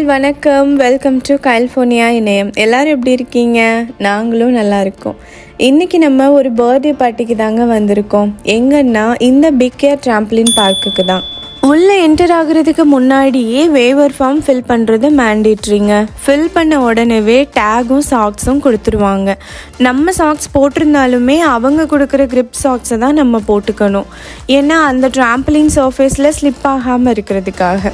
வணக்கம். Welcome to California இணையம். எல்லோரும் எப்படி இருக்கீங்க? நாங்களும் நல்லா இருக்கோம். இன்றைக்கி நம்ம ஒரு பர்த்டே பார்ட்டிக்கு தாங்க வந்திருக்கோம். எங்கன்னா இந்த பிக் ஏர் ட்ராம்ப்ளின் பார்க்குக்கு தான். உள்ளே என்டர் ஆகிறதுக்கு முன்னாடியே வேவர் ஃபார்ம் ஃபில் பண்ணுறது மேண்டேட்ரிங்க. ஃபில் பண்ண உடனேவே டேகும் சாக்ஸும் கொடுத்துருவாங்க. நம்ம சாக்ஸ் போட்டிருந்தாலுமே அவங்க கொடுக்குற கிரிப் சாக்ஸை தான் நம்ம போட்டுக்கணும். ஏன்னா அந்த ட்ராம்ப்ளின் சர்ஃபேஸில் ஸ்லிப் ஆகாமல் இருக்கிறதுக்காக.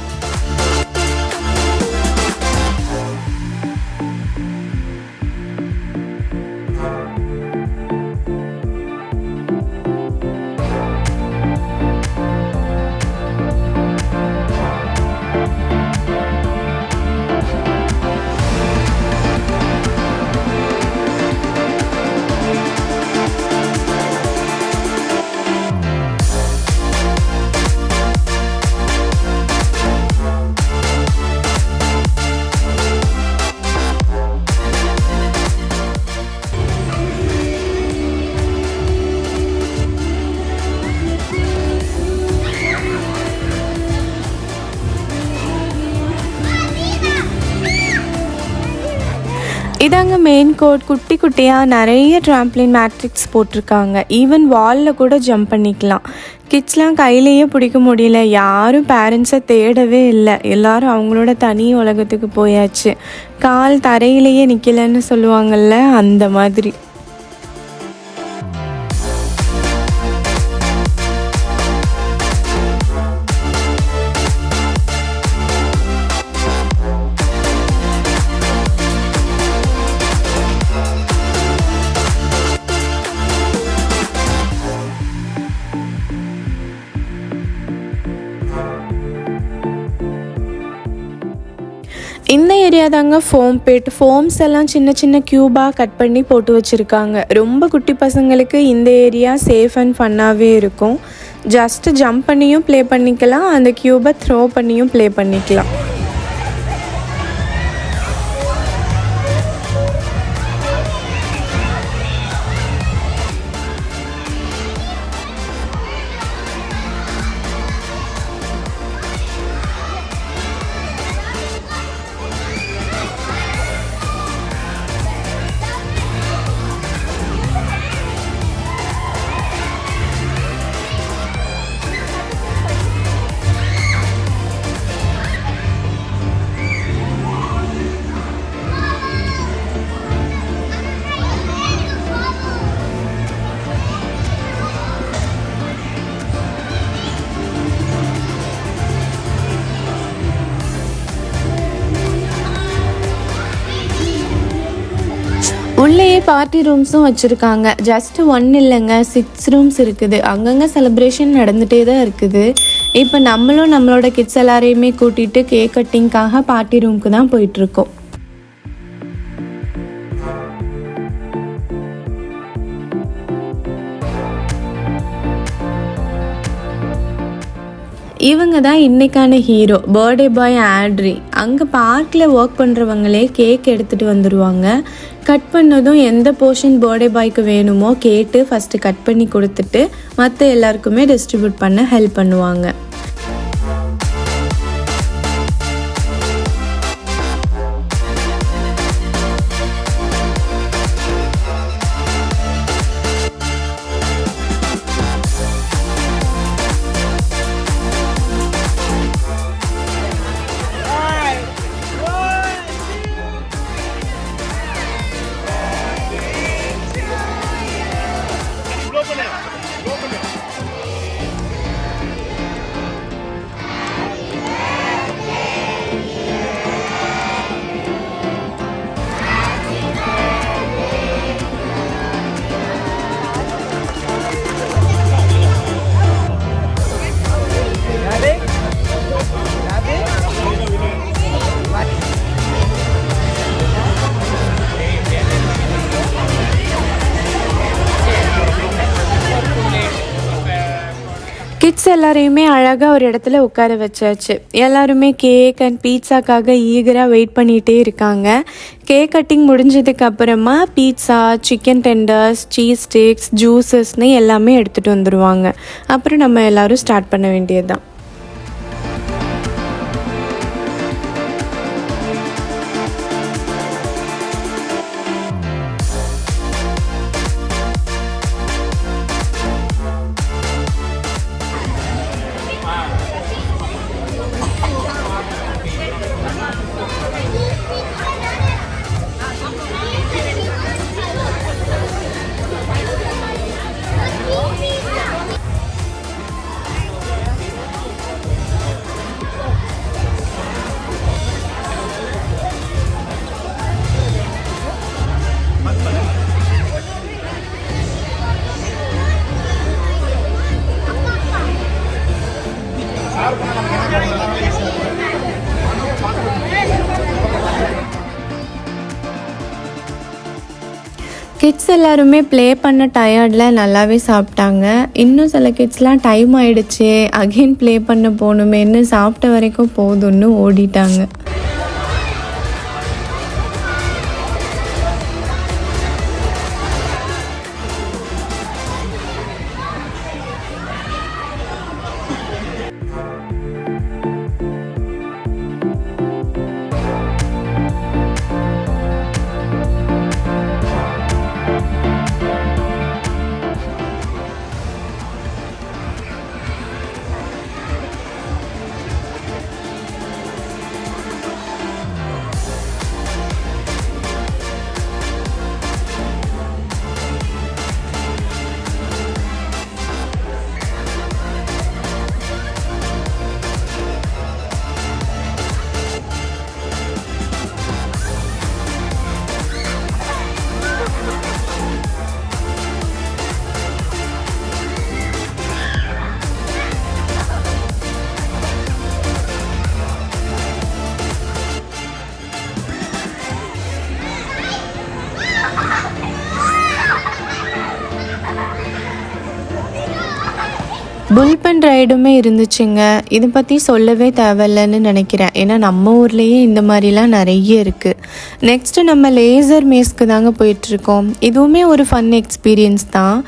இதாங்க மெயின் கோட். குட்டி குட்டியாக நிறைய ட்ராம்ப்ளின் மேட்ரிக்ஸ் போட்டிருக்காங்க. ஈவன் வாலில் கூட ஜம்ப் பண்ணிக்கலாம். கிட்ஸ்லாம் கையிலேயே பிடிக்க முடியல. யாரும் பேரண்ட்ஸை தேடவே இல்லை. எல்லோரும் அவங்களோட தனி உலகத்துக்கு போயாச்சு. கால் தரையிலேயே நிற்கலன்னு சொல்லுவாங்கள்ல, அந்த மாதிரி. இந்த ஏரியா தாங்க ஃபோம் பிட். ஃபோம்ஸ் எல்லாம் சின்ன சின்ன க்யூபாக கட் பண்ணி போட்டு வச்சுருக்காங்க. ரொம்ப குட்டி பசங்களுக்கு இந்த ஏரியா சேஃப் அண்ட் ஃபன்னாகவே இருக்கும். ஜஸ்ட்டு ஜம்ப் பண்ணியும் ப்ளே பண்ணிக்கலாம், அந்த க்யூபை த்ரோ பண்ணியும் ப்ளே பண்ணிக்கலாம். உள்ளேயே பார்ட்டி ரூம்ஸும் வச்சுருக்காங்க. ஜஸ்ட்டு 1 இல்லைங்க, 6 ரூம்ஸ் இருக்குது. அங்கங்கே செலிப்ரேஷன் நடந்துகிட்டே தான் இருக்குது. இப்போ நம்மளோட கிட்ஸ் எல்லாரையுமே கூட்டிகிட்டு கேக் கட்டிங்காக பார்ட்டி ரூமுக்கு தான் போயிட்டுருக்கோம். இவங்க தான் இன்றைக்கான ஹீரோ, பர்த்டே பாய் ஆட்ரி. அங்கே பார்க்கில் ஒர்க் பண்ணுறவங்களே கேக் எடுத்துகிட்டு வந்துடுவாங்க. கட் பண்ணதும் எந்த போர்ஷன் பர்த்டே பாய்க்கு வேணுமோ கேட்டு ஃபஸ்ட்டு கட் பண்ணி கொடுத்துட்டு மற்ற எல்லாருக்குமே டிஸ்ட்ரிபியூட் பண்ண ஹெல்ப் பண்ணுவாங்க. கிட்ஸ் எல்லாரையுமே அழகாக ஒரு இடத்துல உட்கார வச்சாச்சு. எல்லாருமே கேக் அண்ட் பீட்சாக்காக ஈகராக வெயிட் பண்ணிகிட்டே இருக்காங்க. கேக் கட்டிங் முடிஞ்சதுக்கு அப்புறமா pizza, chicken tenders, cheese sticks, ஜூஸஸ்னு எல்லாமே எடுத்துகிட்டு வந்துடுவாங்க. அப்புறம் நம்ம எல்லோரும் ஸ்டார்ட் பண்ண வேண்டியது தான். கிட்ஸ் எல்லாருமே ப்ளே பண்ண டயர்டில் நல்லாவே சாப்பிட்டாங்க. இன்னும் சில கிட்ஸ்லாம் டைம் ஆயிடுச்சு அகெயின் ப்ளே பண்ண போகணுமேன்னு சாப்பிட்ட வரைக்கும் போதும்னு ஓடிட்டாங்க. புல்பன் ரைடுமே இருந்துச்சுங்க. இதை பற்றி சொல்லவே தேவையில்லைன்னு நினைக்கிறேன். ஏன்னா நம்ம ஊர்லேயே இந்த மாதிரிலாம் நிறைய இருக்குது. நெக்ஸ்ட்டு நம்ம லேசர் மேஸ்க்கு தாங்க போயிட்டுருக்கோம். இதுவுமே ஒரு ஃபன் எக்ஸ்பீரியன்ஸ் தான்.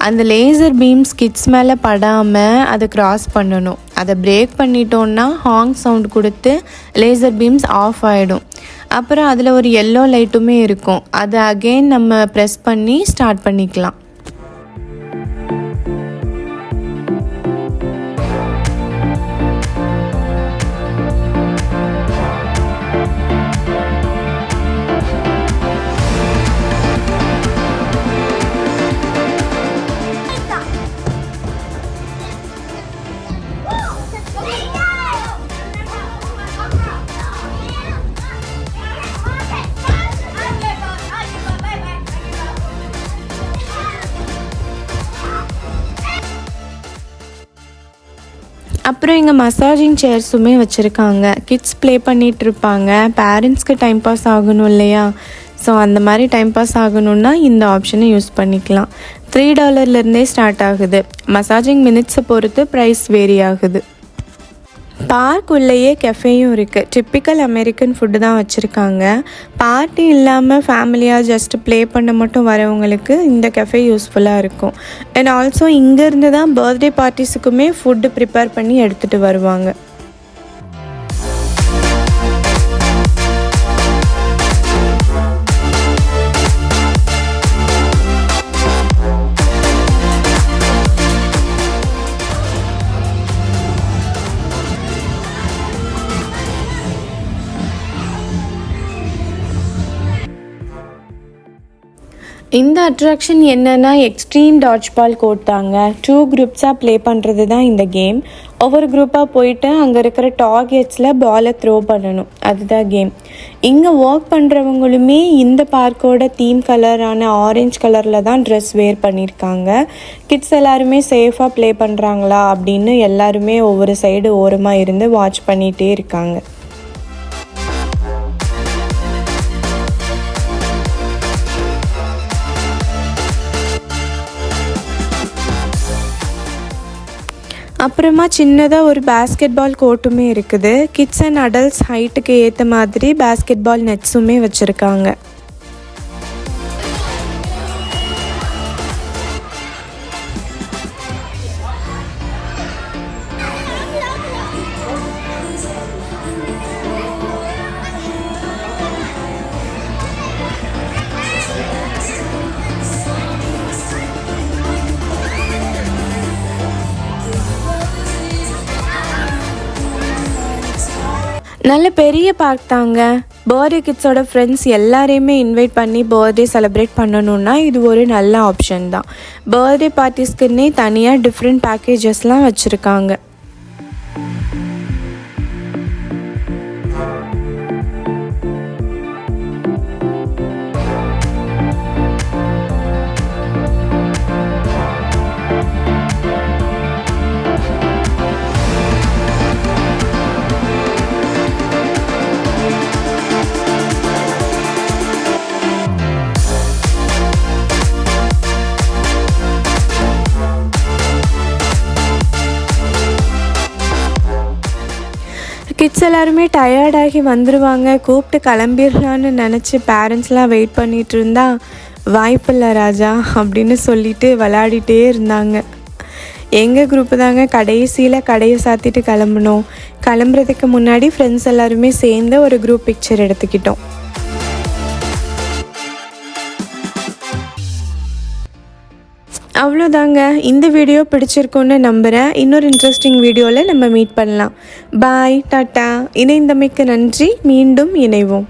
அந்த லேசர் பீம்ஸ் கிட்ஸ் மேலே படாமல் அதை க்ராஸ் பண்ணணும். அதை பிரேக் பண்ணிட்டோன்னா ஹாங் சவுண்ட் கொடுத்து லேசர் பீம்ஸ் ஆஃப் ஆகிடும். அப்புறம் அதில் ஒரு எல்லோ லைட்டுமே இருக்கும். அதை அகெயின் நம்ம ப்ரெஸ் பண்ணி ஸ்டார்ட் பண்ணிக்கலாம். அப்புறம் இங்கே மசாஜிங் சேர்ஸுமே வச்சுருக்காங்க. கிட்ஸ் ப்ளே பண்ணிகிட்டு இருப்பாங்க. பேரண்ட்ஸ்க்கு டைம் பாஸ் ஆகணும் இல்லையா? ஸோ அந்த மாதிரி டைம் பாஸ் ஆகணுன்னா இந்த ஆப்ஷனை யூஸ் பண்ணிக்கலாம். $3 ஸ்டார்ட் ஆகுது. மசாஜிங் மினிட்ஸை பொறுத்து ப்ரைஸ் வேரி ஆகுது. பார்க் உள்ளேயே கெஃபேயும் இருக்குது. டிப்பிக்கல் அமெரிக்கன் ஃபுட்டு தான் வச்சுருக்காங்க. பார்ட்டி இல்லாமல் ஃபேமிலியாக ஜஸ்ட் ப்ளே பண்ண மட்டும் வரவங்களுக்கு இந்த கெஃபே யூஸ்ஃபுல்லாக இருக்கும். அண்ட் ஆல்சோ இங்கேருந்து தான் பர்த்டே பார்ட்டிஸுக்குமே ஃபுட்டு ப்ரிப்பேர் பண்ணி எடுத்துகிட்டு வருவாங்க. இந்த அட்ராக்ஷன் என்னென்னா எக்ஸ்ட்ரீம் டாட்ஜ் பால் கோர்ட் தாங்க. 2 குரூப்ஸாக ப்ளே பண்ணுறது தான் இந்த கேம். ஒவ்வொரு குரூப்பாக போயிட்டு அங்கே இருக்கிற டார்கெட்ஸில் பாலை த்ரோ பண்ணணும். அதுதான் கேம். இங்கே ஒர்க் பண்ணுறவங்களுமே இந்த பார்க்கோட தீம் கலரான ஆரஞ்சு கலரில் தான் ட்ரெஸ் வேர் பண்ணியிருக்காங்க. கிட்ஸ் எல்லாருமே சேஃபாக ப்ளே பண்ணுறாங்களா அப்படின்னு எல்லாருமே ஒவ்வொரு சைடு ஓரமாக இருந்து வாட்ச் பண்ணிகிட்டே இருக்காங்க. அப்புறமா சின்னதாக ஒரு பேஸ்கெட் பால் கோர்ட்டுமே இருக்குது. கிட்ஸ் அண்ட் அடல்ட்ஸ் ஹைட்டுக்கு ஏற்ற மாதிரி பேஸ்கெட் பால் நெட்ஸுமே வச்சுருக்காங்க. நல்ல பெரிய பார்க் தாங்க. பர்த்டே கிட்ஸோட ஃப்ரெண்ட்ஸ் எல்லாரையுமே இன்வைட் பண்ணி பர்த்டே செலிப்ரேட் பண்ணணுன்னா இது ஒரு நல்ல ஆப்ஷன் தான். பர்த்டே பார்ட்டிஸ்க்குன்னே தனியாக டிஃப்ரெண்ட் பேக்கேஜஸ்லாம் வச்சுருக்காங்க. கிட்ஸ் எல்லாருமே டயர்டாகி வந்துடுவாங்க, கூப்பிட்டு கிளம்பிடலான்னு நினச்சி பேரண்ட்ஸ்லாம் வெயிட் பண்ணிகிட்டு இருந்தா வாய்ப்பில்லை ராஜா அப்படின்னு சொல்லிட்டு விளையாடிட்டே இருந்தாங்க. எங்கள் குரூப்பு தாங்க கடைசியில் கடையை சாத்திட்டு கிளம்புனோம். கிளம்புறதுக்கு முன்னாடி ஃப்ரெண்ட்ஸ் எல்லாருமே சேர்ந்து ஒரு குரூப் பிக்சர் எடுத்துக்கிட்டோம். அவ்வளோதாங்க. இந்த வீடியோ பிடிச்சிருக்கோன்னு நம்புகிறேன். இன்னொரு இன்ட்ரெஸ்டிங் வீடியோவில் நம்ம மீட் பண்ணலாம். பாய், டாட்டா. இணைந்தமைக்கு நன்றி. மீண்டும் இணைவோம்.